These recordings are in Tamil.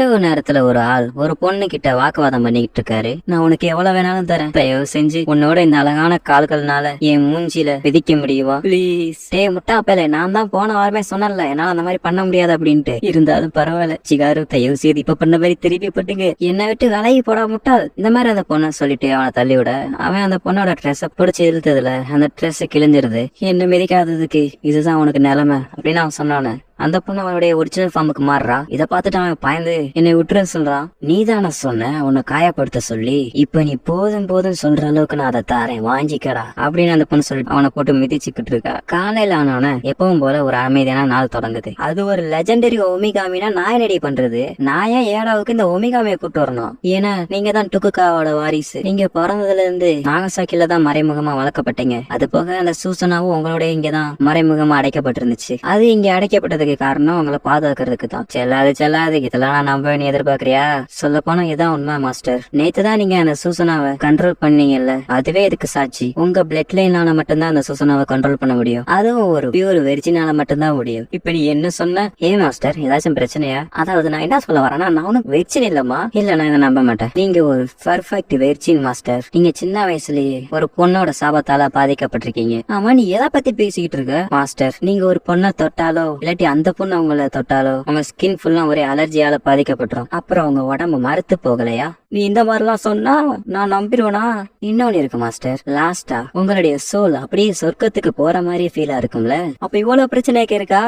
இரவு நேரத்துல ஒரு ஆள் ஒரு பொண்ணு கிட்ட வாக்குவாதம் பண்ணிக்கிட்டு இருக்காரு. நான் உனக்கு எவ்வளவு வேணாலும் தரேன், தயவு செஞ்சு உன்னோட இந்த அழகான கால்கள்னால என் மூஞ்சில விதிக்க முடியுமா பிளீஸ். டேய் முட்டா பேல, நான் தான் போன வாரமே சொன்னல என்னால அந்த மாதிரி பண்ண முடியாது அப்படின்ட்டு. இருந்தாலும் பரவாயில்ல சிகாரு, தயவு செய்து இப்ப பண்ண மாதிரி திருப்பி பட்டுங்க, என்னை விட்டு விலகி போடா முட்டாள். இந்த மாதிரி அந்த பொண்ணை சொல்லிட்டு அவனை தள்ளி விட அவன் அந்த பொண்ணோட ட்ரெஸ்ஸ பிடிச்சி இழுத்ததுல அந்த ட்ரெஸ் கிழிஞ்சிருது. என்ன மிதிக்காததுக்கு இதுதான் உனக்கு நிலைமை அப்படின்னு அவன் சொன்னானு அந்த பொண்ணு அவனுடைய ஒரிஜினல் ஃபார்முக்கு மாறுறா. இதை பார்த்துட்டு அவன் பயந்து என்னை விட்டுருன்னு சொல்றான். நீ தானே சொன்ன உன்னை காயப்படுத்த சொல்லி, இப்ப நீ போதும் போதும் சொல்ற அளவுக்கு நான் அதை தாரேன் வாங்கிக்கடா அப்படின்னு அந்த பொண்ணு சொல்லிட்டு அவனை போட்டு மிதிச்சுக்கிட்டு இருக்கா. காலையில ஆனவன எப்பவும் போல ஒரு அமைதியான நாள் தொடங்குது. அது ஒரு லெஜெண்டரி ஒமிகாமினா நான் என்னடி பண்றது? நான் ஏன் ஏடாவுக்கு இந்த ஒமிகாமியை கூட்டு வரணும்? ஏன்னா நீங்க தான் டுக்குகாவோட வாரிசு. நீங்க பிறந்ததுல இருந்து நாகசாக்கில தான் மறைமுகமா வளர்க்கப்பட்டீங்க. அது போக அந்த சூசனாவும் உங்களோட இங்கதான் மறைமுகமா அடைக்கப்பட்டிருந்துச்சு. அது இங்க அடைக்கப்பட்டது காரணம் உங்களை பாதுகாக்கிறதுக்கு தான். செல்லாது இதெல்லாம் நான் நம்ப நீ எதிர்பார்க்கறியா? சொல்ல போனா இதான் உண்மை மாஸ்டர். நேத்து தான் நீங்க அந்த சூசனாவை கண்ட்ரோல் பண்ணீங்கல்ல, அதுவே இதுக்கு சாட்சி. உங்க பிளட் லைனால மட்டும்தான் அந்த சூசனாவை கண்ட்ரோல் பண்ண முடியும், அதுவும் ஒரு பியூர் வெர்ஜினால மட்டும்தான் முடியும். இப்ப நீ என்ன சொன்ன? ஏன் மாஸ்டர் ஏதாச்சும் பிரச்சனையா? அதாவது நான் என்ன சொல்ல வரேன்னா, நான் உனக்கு வெர்ஜின் இல்லம்மா. இல்ல நான் இதை நம்ப மாட்டேன். நீங்க ஒரு பர்ஃபெக்ட் வெர்ஜின் மாஸ்டர். நீங்க சின்ன வயசுலயே ஒரு பொண்ணோட சாபத்தால பாதிக்கப்பட்டிருக்கீங்க. ஆமா, நீ எதை பத்தி பேசிக்கிட்டு இருக்க மாஸ்டர்? நீங்க ஒரு பொண்ணை தொட்டாலோ இல்லாட்டி அந்த பொண்ணு அவங்கள தொட்டாலோ அவங்க ஸ்கின் ஃபுல்லா ஒரே அலர்ஜியால பாதிக்கப்பட்டுரும். அப்புறம் அவங்க உடம்பு மறுத்து போகலையா? நீ இந்த மாதிரிலாம் சொன்னா நான் நம்பிடுவேனா? இன்னொன்னு இருக்கு மாஸ்டர், லாஸ்டா உங்களுடைய சோல் அப்படியே சொர்க்கத்துக்கு போற மாதிரி ஃபீலா இருக்கும்ல, அப்ப இவ்வளவு பிரச்சனைக்கு இருக்கா?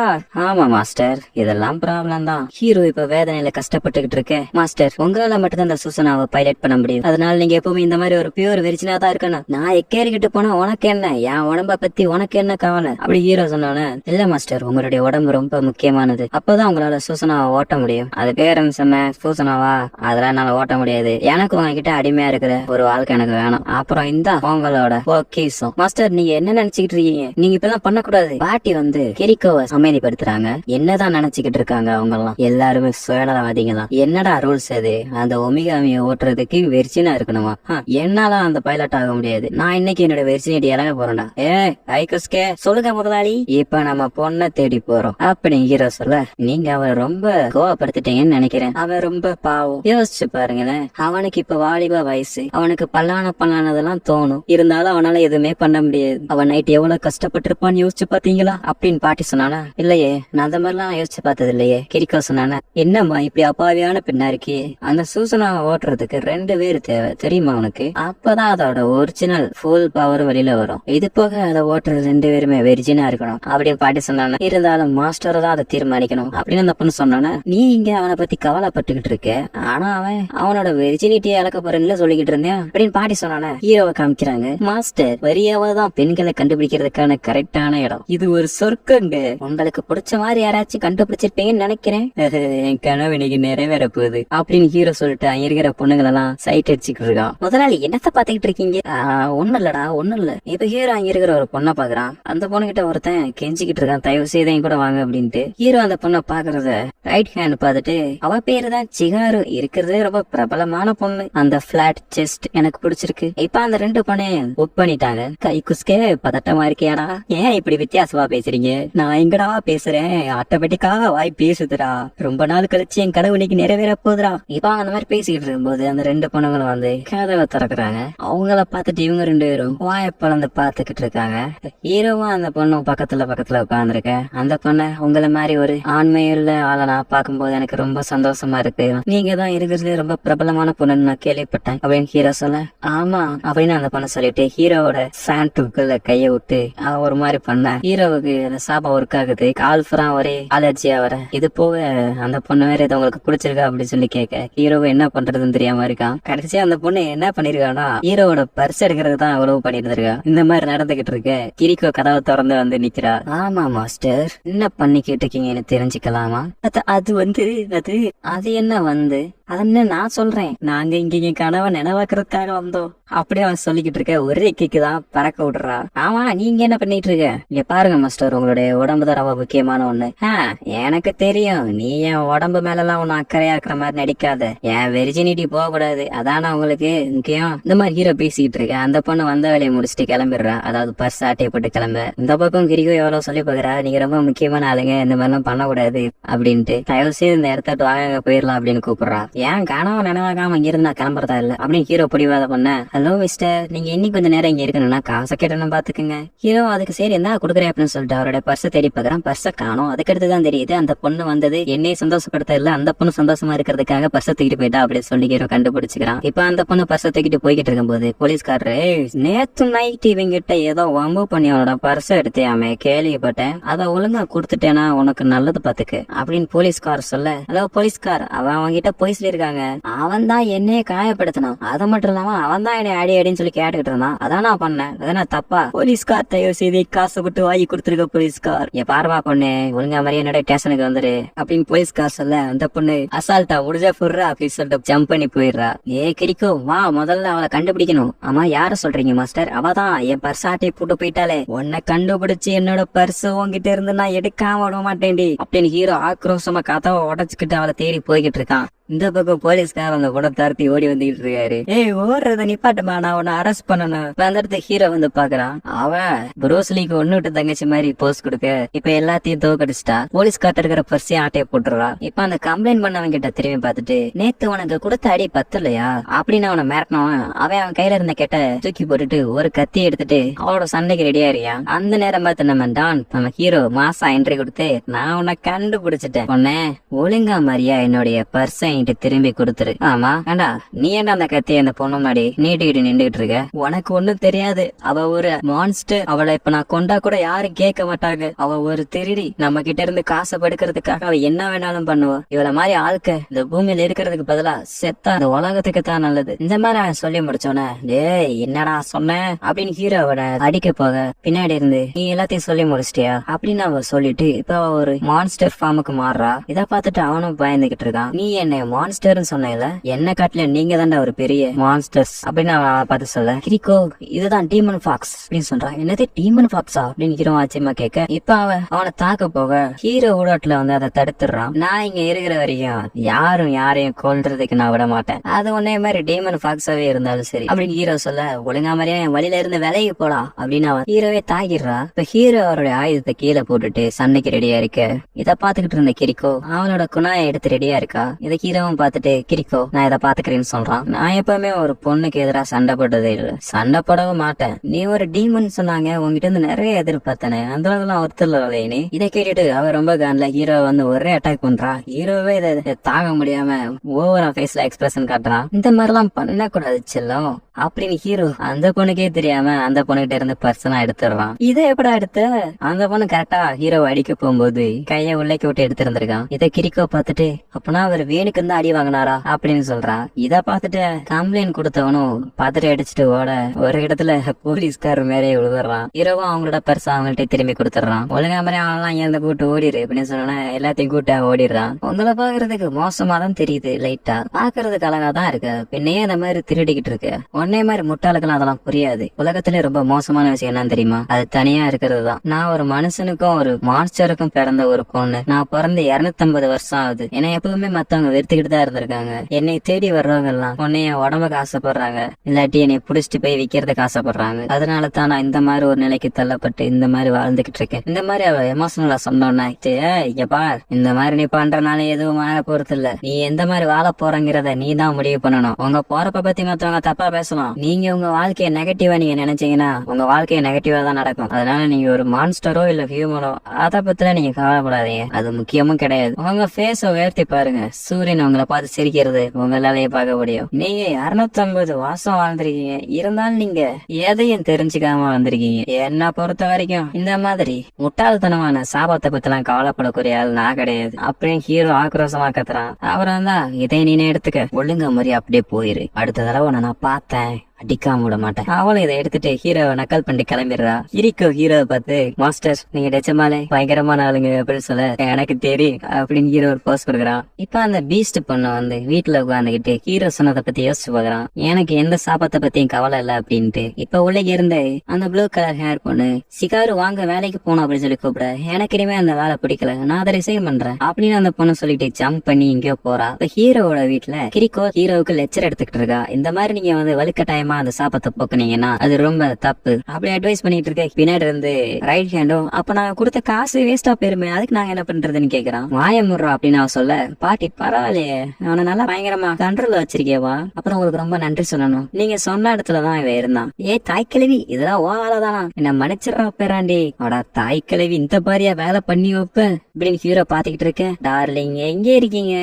ஆமா மாஸ்டர், இதெல்லாம் ப்ராப்ளம் தான். ஹீரோ இப்ப வேதனையில கஷ்டப்பட்டுக்கிட்டு இருக்க மாஸ்டர். உங்களால மட்டும்தான் அந்த சூசனாவை பைலட் பண்ண முடியும். அதனால நீங்க எப்பவுமே இந்த மாதிரி ஒரு பியூர் வெரிச்சினா தான் இருக்கணும். நான் எக்கேறிக்கிட்டு போனா உனக்கு என்ன? என் உடம்ப பத்தி உனக்கு என்ன கவலை? அப்படி ஹீரோ சொன்னானே. இல்ல மாஸ்டர், உங்களுடைய உடம்பு ரொம்ப முக்கியமானது. அப்பதான் உங்களால சூசனாவை ஓட்ட முடியும். அது பேர் என்ன சொன்ன? சூசனாவா? அதெல்லாம் என்னால ஓட்ட முடியாது. எனக்கு உங்ககிட்ட அடிமையா இருக்கிற ஒரு வாழ்க்கை எனக்கு வேணும். அப்புறம் இந்த உங்களோட பொக்கிஷம். மாஸ்டர் நீங்க என்ன நினைச்சுக்கிட்டு இருக்கீங்க? நீங்க இப்பெல்லாம் பண்ணக்கூடாது. பாட்டி வந்து கிரிக்கோவை அமைதிப்படுத்துறாங்க. என்னதான் நினைச்சுக்கிட்டு இருக்காங்க அவங்க எல்லாம்? எல்லாருமே சுயநலவாதிங்க தான். என்னடா ரூல்ஸ் அது? அந்த ஒமிகாமியை ஓட்டுறதுக்கு வெர்ஜினா இருக்கணுமா? என்னால அந்த பைலட் ஆக முடியாது. நான் இன்னைக்கு என்னோட வெர்ஜினிட்டி இறங்க போறேன்டா. ஐகுஸ்கே சொல்லுங்க முதலாளி. இப்ப நம்ம பொண்ணை தேடி போறோம் அப்படி ஹீரோ சொல்ல, நீங்க அவ ரொம்ப கோவப்படுத்திட்டீங்கன்னு நினைக்கிறேன். அவன் ரொம்ப பாவம். யோசிச்சு பாருங்களேன், அவனுக்கு இப்ப வாலிப வயசு. அவனுக்கு பல்லானதெல்லாம் தோணும். இருந்தாலும் அவனால எதுவுமே பண்ண முடியாது. அவன் நைட் எவ்வளவு கஷ்டப்பட்டு இருப்பான்னு யோசிச்சு பாத்தீங்களா அப்படின்னு பாட்டி சொன்னானா. இல்லையே, நான் அந்த மாதிரிலாம் யோசிச்சு பார்த்தது இல்லையே. கிரிக்கோ சொன்னானா. என்னம்மா இப்படி அப்பாவியான பெண்ணா இருக்கே? அந்த சூசனாவை ஓட்டுறதுக்கு 2 பேர் தேவை தெரியுமா உனக்கு? அப்பதான் அதோட ஒரிஜினல் ஃபுல் பவர் வெளியில வரும். இது போக அதை ஓட்டுறது 2 பேருமே வெர்ஜினா இருக்கணும் அப்படின்னு பாட்டி சொன்னானா. இருந்தாலும் மாஸ்டர் தான் அதை தீர்மானிக்கணும் அப்படின்னு அந்த பொண்ணு சொன்னானா. நீ இங்க அவனை பத்தி கவலைப்பட்டுக்கிட்டு இருக்க, ஆனா அவன் அவனோட வெர்ஜினிட்டியை இழக்க போறேன்னு சொல்லிக்கிட்டு இருந்தேன் அப்படின்னு பாட்டி சொன்னானே. ஹீரோவை காமிக்கிறாங்க. மாஸ்டர், வரியாவதான் பெண்களை கண்டுபிடிக்கிறதுக்கான கரெக்டான இடம். இது ஒரு சொர்க்கங்க. உங்களுக்கு பிடிச்ச மாதிரி யாராச்சும் கண்டுபிடிச்சிருப்பீங்கன்னு நினைக்கிறேன். என் கனவு இன்னைக்கு நிறைவேற போகுது அப்படின்னு ஹீரோ சொல்லிட்டு அங்க இருக்கிற பொண்ணுங்களை எல்லாம் சைட் அடிச்சுக்கிட்டு இருக்கான். முதலாளி என்னத்த பாத்துக்கிட்டு இருக்கீங்க? ஒண்ணு இல்லடா, ஒண்ணு இல்ல. இப்ப ஹீரோ அங்க இருக்கிற ஒரு பொண்ணை பாக்குறான். அந்த பொண்ணு கிட்ட ஒருத்தன் கெஞ்சிக்கிட்டு இருக்கான், தயவு செய்து கூட வாங்க அப்படின்ட்டு. ஹீரோ அந்த பொண்ணை பாக்குறத ரைட் ஹேண்ட் பாத்துட்டு, அவ பேரு தான் சிகாரு, இருக்கிறதே ரொம்ப பிரபலமான பொண்ணு. அந்த பிளாட் செஸ்ட் எனக்கு பிடிச்சிருக்கு. இப்ப அந்த 2 பொண்ணையும் புக் பண்ணிட்டாங்க. கை குஸ்கே பதட்டமா இருக்கியாடா? ஏன் இப்படி வித்தியாசமா பேசுறீங்க? நான் எங்கடா பேசுறேன்? ஆட்டோமேட்டிக்கா வாய் பேசுதுடா. ரொம்ப நாள் கழிச்சு என் கடவுள் இன்னைக்கு நிறைவேற போகுதுடா. இப்ப அந்த மாதிரி பேசிக்கிட்டு இருக்கும்போது அந்த 2 பொண்ணுங்களும் வந்து கதவை திறக்குறாங்க. அவங்கள பார்த்துட்டு இவங்க 2 பேரும் வாயை பிளந்து பாத்துக்கிட்டு இருக்காங்க. ஹீரோவும் அந்த பொண்ணும் பக்கத்துல உட்காந்துருக்க. அந்த பொண்ணை உங்களை மாதிரி ஒரு ஆண்மையுள்ள ஆளை நான் பார்க்கும்போது எனக்கு ரொம்ப சந்தோஷமா இருக்கு. நீங்க தான் இருக்கிறது ரொம்ப பிரபலமான பொண்ணுன்னு நான் கேள்விப்பட்டேன் அப்படின்னு ஹீரோ சொல்ல. ஆமா அப்படின்னு அந்த பொண்ணு சொல்லிட்டு ஹீரோவோட சாண்டுக்குள்ள கைய விட்டு அவன் ஒரு மாதிரி பண்ண. ஹீரோவுக்கு அந்த சாபம் ஒர்க் ஆகுது. கால்ஃபரா ஒரே அலர்ஜியா வர. இது போக அந்த பொண்ணு வேற இது உங்களுக்கு பிடிச்சிருக்கா அப்படின்னு சொல்லி கேட்க ஹீரோவை என்ன பண்றதுன்னு தெரியாம இருக்கான். கடைசியா அந்த பொண்ணு என்ன பண்ணிருக்கானா, ஹீரோவோட பர்ஸ் எடுக்கிறதுக்கு தான் அவ்வளவு பண்ணிட்டு இருக்கா. இந்த மாதிரி நடந்துகிட்டு இருக்க கிரிக்கோ கதவை திறந்து வந்து நிக்கிறா. ஆமா மாஸ்டர், என்ன பண்ணிக்கிட்டு இருக்கீங்கன்னு தெரிஞ்சுக்கலாமா? அது என்ன வந்து அதன்னு நான் சொல்றேன். நாங்க இங்க கனவை நினைவாக்குறதுக்காக வந்தோம் அப்படியே அவன் சொல்லிக்கிட்டு இருக்க. ஒரே கிக்கு தான் பறக்க விடுறா. ஆமா, நீங்க என்ன பண்ணிட்டு இருக்க? இங்க பாருங்க மாஸ்டர், உங்களுடைய உடம்பு தான் ரொம்ப முக்கியமான ஒண்ணு. எனக்கு தெரியும், நீ என் உடம்பு மேல எல்லாம் ஒண்ணு அக்கறையா இருக்கிற மாதிரி நடிக்காத. என் வெர்ஜினிட்டி போக கூடாது, அதான உங்களுக்கு முக்கியம். இந்த மாதிரி ஹீரோ பேசிக்கிட்டு இருக்க. அந்த பொண்ணு வந்த வேலையை முடிச்சுட்டு கிளம்பிடுறா. அதாவது பர்ஸ் ஆட்டையை போட்டு கிளம்ப. இந்த பக்கம் கிரிக்கோ எவ்வளவு சொல்லி பாக்குறா, நீங்க ரொம்ப முக்கியமான ஆளுங்க, இந்த மாதிரி எல்லாம் பண்ணக்கூடாது அப்படின்ட்டு. தயவு செய்து இந்த இடத்த வாங்க போயிடலாம் அப்படின்னு கூப்பிடுறா. ஏன் கனவு நினைவாகாம இங்க இருந்து நான் கிளம்புறதா இல்ல அப்படின்னு ஹீரோ பிடிவாத பண்ண. ஹலோ மிஸ்டர், நீங்க இன்னைக்கு கொஞ்சம் நேரம் இங்க இருக்கணும்னா காசை கேட்டணும் பாத்துக்குங்க. ஹீரோ அதுக்கு சரி என்ன கொடுக்குறேன் அப்படின்னு சொல்லிட்டு அவரோட பர்ஸை தேடி பாக்குறான். பர்ஸை காணும். அதுக்கடுத்துதான் தெரியுது அந்த பொண்ணு வந்தது என்னைய சந்தோஷப்படுத்த இல்ல, அந்த பொண்ணு சந்தோஷமா இருக்கிறதுக்காக பர்ஸை தூக்கிட்டு போயிட்டா அப்படின்னு சொல்லி ஹீரோ கண்டுபிடிச்சுக்கிறான். இப்ப அந்த பொண்ணு பர்ஸை தூக்கிட்டு போய்கிட்டு இருக்கும்போது போலீஸ்காரரு, நேத்து நைட் இவங்கிட்ட ஏதோ வம்பு பண்ணி அவனோட பர்ஸை எடுத்தியாமே கேள்விப்பட்டேன், அதை ஒழுங்கா கொடுத்துட்டேன்னா உனக்கு நல்லது பாத்துக்கு அப்படின்னு போலீஸ்கார் சொல்ல. ஹலோ போலீஸ்கார், அவன்கிட்ட போய் சொல்லிருக்காங்க, அவன் தான் என்னைய காயப்படுத்தினான், அது மட்டும் இல்லாம அவன் தான் என்னை அடி அடின்னு சொல்லி கேட்டுக்கிட்டு இருந்தான், அதான் நான் பண்ணேன், அதான் தப்பா? போலீஸ்கார் தயவு செய்து காசு விட்டு வாங்கி கொடுத்துருக்க போலீஸ்கார். என் பார்வா பொண்ணு, ஒழுங்கா மாதிரி என்னோட ஸ்டேஷனுக்கு வந்துரு அப்படின்னு போலீஸ்கார் சொல்ல. அந்த பொண்ணு அசால்ட்டா முடிஞ்சா புடுறா அப்படின்னு சொல்லிட்டு ஜம்ப் பண்ணி போயிடுறா. கிரிக்கோ வா, முதல்ல அவளை கண்டுபிடிக்கணும். ஆமா, யார சொல்றீங்க மாஸ்டர்? அவதான் என் பர்ஸ் ஆட்டை போட்டு போயிட்டாலே, உன்னை கண்டுபிடிச்சு என்னோட பர்ஸ் உங்ககிட்ட இருந்து நான் எடுக்காம விட மாட்டேன்டி அப்படின்னு ஹீரோ ஆக்ரோஷமா கதவை உடச்சுக்கிட்டு அவளை தேடி போய்கிட்டு இருக்கான். இந்த பக்கம் போலீஸ்கார அந்த கூட தரத்தி ஓடி வந்துகிட்டு இருக்காரு. ஓடுறத நிப்பாட்டுமா, நான் உன்னை அரெஸ்ட் பண்ணணும். இப்ப அந்த இடத்துல ஹீரோ வந்து பாக்குறான். அவன் புரோஸ்லிக்கு ஒண்ணு விட்டு தங்கச்சி மாதிரி போஸ்ட் கொடுக்க இப்ப எல்லாத்தையும் தோக்கடிச்சிட்டா. போலீஸ்கார்ட்ட இருக்கிற பர்ஸையும் ஆட்டையை போட்டுறா. இப்ப அந்த கம்ப்ளைண்ட் பண்ணவன் கிட்ட திரும்பி பார்த்துட்டு, நேத்து உனக்கு கொடுத்த அடி பத்தலையா அப்படின்னு அவனை மிரட்டினவன். அவன் கையில இருந்த கெட்ட தூக்கி போட்டுட்டு ஒரு கத்தி எடுத்துட்டு அவளோட சண்டைக்கு ரெடியா இருக்கியா. அந்த நேரம் பார்த்து நம்ம ஹீரோ மாசா என்ட்ரி கொடுத்து, நான் உன்னை கண்டுபிடிச்சிட்டேன், உன்னை ஒழுங்கா மாதிரியா என்னுடைய பர்ஸை திரும்பி கொடுத்துரு. ஆமா ஏண்டா, நீ ஏண்டா அந்த கத்திய அந்த பொண்ணு முன்னாடி நீட்டிக்கிட்டு நின்றுட்டு இருக்க? உனக்கு ஒண்ணும் தெரியாது, அவ ஒரு மான்ஸ்டர். அவளை இப்ப நான் கொண்டா கூட யாரும் கேட்க மாட்டாங்க. அவ ஒரு திருடி. நம்ம கிட்ட இருந்து காசை படுக்கிறதுக்காக அவ என்ன வேணாலும் பண்ணுவா. இவள மாதிரி ஆளுக்க இந்த பூமியில இருக்கிறதுக்கு பதிலா செத்தா அந்த உலகத்துக்கு தான் நல்லது. இந்த மாதிரி அவன் சொல்லி முடிச்சோன்னே, டேய் என்னடா சொன்ன அப்படின்னு ஹீரோ அவனை அடிக்க போக பின்னாடி இருந்து, நீ எல்லாத்தையும் சொல்லி முடிச்சிட்டியா அப்படின்னு அவ சொல்லிட்டு இப்ப அவ ஒரு மான்ஸ்டர் ஃபார்முக்கு மாறுறா. இத பார்த்துட்டு அவனும் பயந்துகிட்டு இருக்கான். நீ என்ன மான்ஸ்டர்னு சொன்னேல, என்ன காட்டுல நீங்க தான்டா ஒரு பெரிய மான்ஸ்டர்ஸ் அப்படின்னு அவன் பார்த்து சொல்ல. கிரிக்கோ இதுதான் டீமன் ஃபாக்ஸ் அப்படின்னு சொல்றான். என்னது டீமன் ஃபாக்ஸா அப்படின்னு ஹீரோ ஆச்சரியமா கேட்க, இப்ப அவனை தாக்க போக ஹீரோ ஊடாட்டுல வந்து அதை தடுத்துடுறான். நான் இங்க இருக்கிற வரைக்கும் யாரும் யாரையும் கொல்றதுக்கு நான் விட மாட்டேன், அது ஒன்னே மாதிரி டீமன் ஃபாக்ஸாவே இருந்தாலும் சரி அப்படின்னு ஹீரோ சொல்ல. ஒழுங்கா மாதிரியா என் வழியில இருந்து விலகி போலாம் அப்படின்னு அவன் ஹீரோவே தாக்கிடுறா. இப்ப ஹீரோ அவருடைய ஆயுதத்தை கீழே போட்டுட்டு சண்டைக்கு ரெடியா இருக்க. இத பாத்துக்கிட்டு இருந்த கிரிக்கோ அவனோட குணாயை எடுத்து ரெடியா இருக்கா. இத ஹீரோ பார்த்துட்டு, கிரிக்கோ நான் இதை பாத்துக்கிறேன்னு சொல்றான். நான் எப்பவுமே ஒரு பொண்ணுக்கு எதிராக சண்டை போட்டதே இல்லை, சண்டை போடவும் மாட்டேன். நீ ஒரு டீமன் சொன்னாங்க, உங்ககிட்ட இருந்து நிறைய எதிர்பார்த்தனே, அந்த அளவுலாம் ஒருத்தர் நீ. இதை கேட்டுட்டு அவ ரொம்ப கான்ல ஹீரோ வந்து ஒரே அட்டாக் பண்றா. ஹீரோவே இதை தாங்க முடியாம ஓவரா ஃபேஸ்ல எக்ஸ்பிரஷன் காட்டுறான். இந்த மாதிரி எல்லாம் பண்ணக்கூடாது செல்லம் அப்படின்னு ஹீரோ அந்த பொண்ணுக்கே தெரியாம அந்த பொண்ணுகிட்ட இருந்து பர்சனா எடுத்துடுறான். இதை எப்படா எடுத்த? அந்த பொண்ணு கரெக்டா ஹீரோ அடிக்க போகும்போது கைய உள்ளே விட்டு எடுத்திருந்திருக்கான். இதை கிரிக்கோ பார்த்துட்டு, அப்பனா அவர் வேணுக்கு இருந்து அடி வாங்கினாரா அப்படின்னு சொல்றான். இத பாத்துட்டு கம்ப்ளைண்ட் கொடுத்தவனும் பாத்துட்டு அடிச்சுட்டு ஓட ஒரு இடத்துல போலீஸ்காரர் மேலே விழுதுறான். ஹீரோவும் அவங்களோட பர்ஸ் அவங்கள்ட்ட திரும்பி கொடுத்துறான். ஒழுங்கா மாதிரி அவன்லாம் இங்க கூட்டு ஓடிடு அப்படின்னு சொன்னா எல்லாத்தையும் கூட்ட ஓடிடுறான். உங்களை பாக்குறதுக்கு மோசமா தான் தெரியுது, லைட்டா பாக்குறதுக்கு அழகா தான் இருக்கு, பின்னையே அந்த மாதிரி திருடிக்கிட்டு இருக்கு. உன்னை மாதிரி முட்டாளுக்கெல்லாம் அதெல்லாம் புரியாது. உலகத்திலே ரொம்ப மோசமான விஷயம் என்ன தெரியுமா? அது தனியா இருக்கிறது தான். நான் ஒரு மனுஷனுக்கும் ஒரு மான்ஸ்டருக்கும் பிறந்த ஒரு பொண்ணு. நான் பிறந்து 250 வருஷம் ஆகுது. ஏன்னா எப்பவுமே மத்தவங்க வெறுத்துக்கிட்டு தான் இருந்திருக்காங்க. என்னை தேடி வர்றவங்க எல்லாம் உன்னைய உடம்புக்கு ஆசைப்படுறாங்க, இல்லாட்டி என்னை புடிச்சிட்டு போய் விக்கிறதுக்கு ஆசைப்படுறாங்க. அதனால தான் நான் இந்த மாதிரி ஒரு நிலைக்கு தள்ளப்பட்டு இந்த மாதிரி வாழ்ந்துகிட்டு இருக்கேன். இந்த மாதிரி அவ எமோஷனலா சொன்னோன்னா, இங்க பார், இந்த மாதிரி நீ பண்றனால எதுவும் மாற போறது இல்ல. நீ எந்த மாதிரி வாழ போறங்கிறத நீ தான் முடிவு பண்ணணும். உங்க போறப்ப பத்தி மத்தவங்க தப்பா பேசலாம். நீங்க உங்க வாழ்க்கையை நெகட்டிவா நீங்க நினைச்சீங்கன்னா உங்க வாழ்க்கையை நெகட்டிவா தான் நடக்கும். அதனால நீங்க ஒரு மான்ஸ்டரோ இல்ல ஹியூமனோ அதை பத்தில நீங்க கவலைப்படாதீங்க, அது முக்கியமும் கிடையாது. உங்க ஃபேஸ உயர்த்தி பாருங்க, சூரியன் உங்களை பார்த்து சிரிக்கிறது உங்களாலேயே பார்க்க முடியும். நீங்க 250 வருஷம் வாழ்ந்திருக்கீங்க, இருந்தாலும் நீங்க எதையும் தெரிஞ்சுக்காம வந்திருக்கீங்க. என்ன பொறுத்த வரைக்கும் இந்த மாதிரி முட்டாள்தனமான சாபத்தை பத்தி எல்லாம் கவலைப்படக்கூடிய ஆள் நான் கிடையாது அப்படின்னு ஹீரோ ஆக்ரோஷமா கத்துறான். அப்புறம் தான் இதை நீனே எடுத்துக்க, ஒழுங்க மாதிரி அப்படியே போயிரு, அடுத்த தடவை நான் பார்த்தேன் அடிக்காம விட மாட்டேன். அவளும் இதை எடுத்துட்டு ஹீரோவை நக்கல் பண்ணி கிளம்பிடுறா. கிரிக்கோ ஹீரோவை பார்த்து, மாஸ்டர் நீங்க நிஜமாலே பயங்கரமான ஆளுங்க அப்படின்னு சொல்ல, எனக்கு தெரியும் அப்படின்னு ஹீரோ ஒரு போஸ் கொடுக்குறான். இப்ப அந்த பீஸ்ட் பொண்ணு வந்து வீட்டுல உட்காந்துக்கிட்டு ஹீரோ சொன்னதை பத்தி யோசிச்சு பாக்குறான். எனக்கு எந்த சாபத்தை பத்தியும் கவலை இல்ல அப்படின்ட்டு. இப்ப உள்ள இருந்து அந்த ப்ளூ கலர் ஹேர் பொண்ணு, சிகாரு வாங்க வேலைக்கு போனோம் அப்படின்னு சொல்லி கூப்பிட, எனக்கு இனிமே அந்த வேலை பிடிக்கல, நான் அதை ரிசைன் பண்றேன் அப்படின்னு அந்த பொண்ணு சொல்லிட்டு ஜம்ப் பண்ணி இங்கேயோ போறா. இப்ப ஹீரோவோட வீட்டுல கிரிக்கோ ஹீரோவுக்கு லெக்சர் எடுத்துக்கிட்டு இருக்கா. இந்த மாதிரி நீங்க வந்து வலுக்கட்டாயமா அந்த சாபத்தை போக்குனீங்கன்னா அது ரொம்ப தப்பு அப்படி அட்வைஸ் பண்ணிட்டு இருக்க. பின்னாடி இருந்து ரைட் ஹேண்டும், அப்ப நான் கொடுத்த காசு வேஸ்டா போயிருமே, அதுக்கு நாங்க என்ன பண்றதுன்னு கேக்குறான். வாயமுறோம் அப்படின்னு அவன் சொல்ல, பாட்டி பரவாயில்லையே, அவனை நல்லா பயங்கரமா கண்ட்ரோல்ல வச்சிருக்கேவா, அப்புறம் உங்களுக்கு ரொம்ப நன்றி சொல்லணும், நீங்க சொன்ன இடத்துலதான் இவன் இருந்தான். ஏ தாய் கிழவி, இதெல்லாம் ஓ வேலைதானா, என்ன மன்னிச்சிடறா பேராண்டி. அவடா தாய் கிழவி, இந்த பாரியா வேலை பண்ணி வைப்ப அப்படின்னு ஹீரோ பாத்துக்கிட்டு இருக்க. டார்லிங் எங்க இருக்கீங்க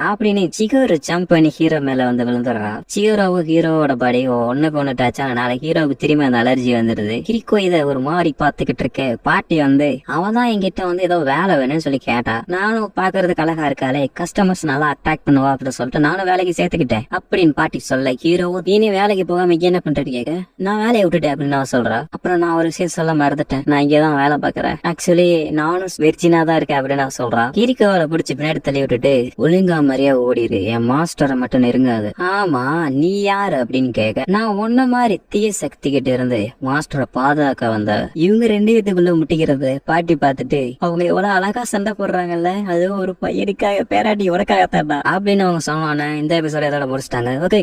அப்படின்னு சிகோரு ஜம்ப் பண்ணி ஹீரோ மேல வந்து விழுந்துடுறான். சிகோராவும் ஹீரோவோட பாடி ஒண்ணுக்கு ஒண்ணு டச் ஆனனால ஹீரோவுக்கு திரும்பி அந்த அலர்ஜி வந்துருது. கிரிக்கோ இத ஒரு மாதிரி பாத்துக்கிட்டு இருக்க. பாட்டி வந்து அவதான் என்கிட்ட வந்து ஏதோ வேலை வேணும்னு சொல்லி கேட்டா, நானும் பாக்குறதுக்கு அழகா இருக்காளே, கஸ்டமர்ஸ் நல்லா அட்ராக்ட் பண்ணுவா அப்படின்னு சொல்லிட்டு நானும் வேலைக்கு சேர்த்துக்கிட்டேன் அப்படின்னு பாட்டி சொல்ல, ஹீரோவும் நீ வேலைக்கு போகாம இங்க என்ன பண்றது கேட்க, நான் வேலையை விட்டுட்டேன் அப்படின்னு அவன் சொல்றா. அப்புறம் நான் ஒரு விஷயம் சொல்ல மறந்துட்டேன், நான் இங்கதான் வேலை பாக்குறேன், ஆக்சுவலி நானும் வெர்ஜினா தான் இருக்கேன் அப்படின்னு நான் சொல்றான். கிரிக்கோவை பிடிச்சி பின்னாடி தள்ளி விட்டுட்டு, ஒழுங்கா மாதிரியா ஓடிடு, என் மாஸ்டரை மட்டும் நெருங்காது. ஆமா நீ யாரு அப்படின்னு கேட்க, நான் ஒன்ன மாதிரி தீய சக்தி கிட்ட இருந்து மாஸ்டரை பாதுகாக்க வந்த. இவங்க ரெண்டு பேத்துக்குள்ள முட்டிக்கிறது பாட்டி பார்த்துட்டு, அவங்க எவ்வளவு அழகா சண்டை போடுறாங்கல்ல, அது ஒரு பையனுக்காக பேராட்டி உனக்காகத்தான் அப்படின்னு அவங்க சொன்னானே. இந்த எபிசோட இதோட முடிச்சிட்டாங்க. ஓகே.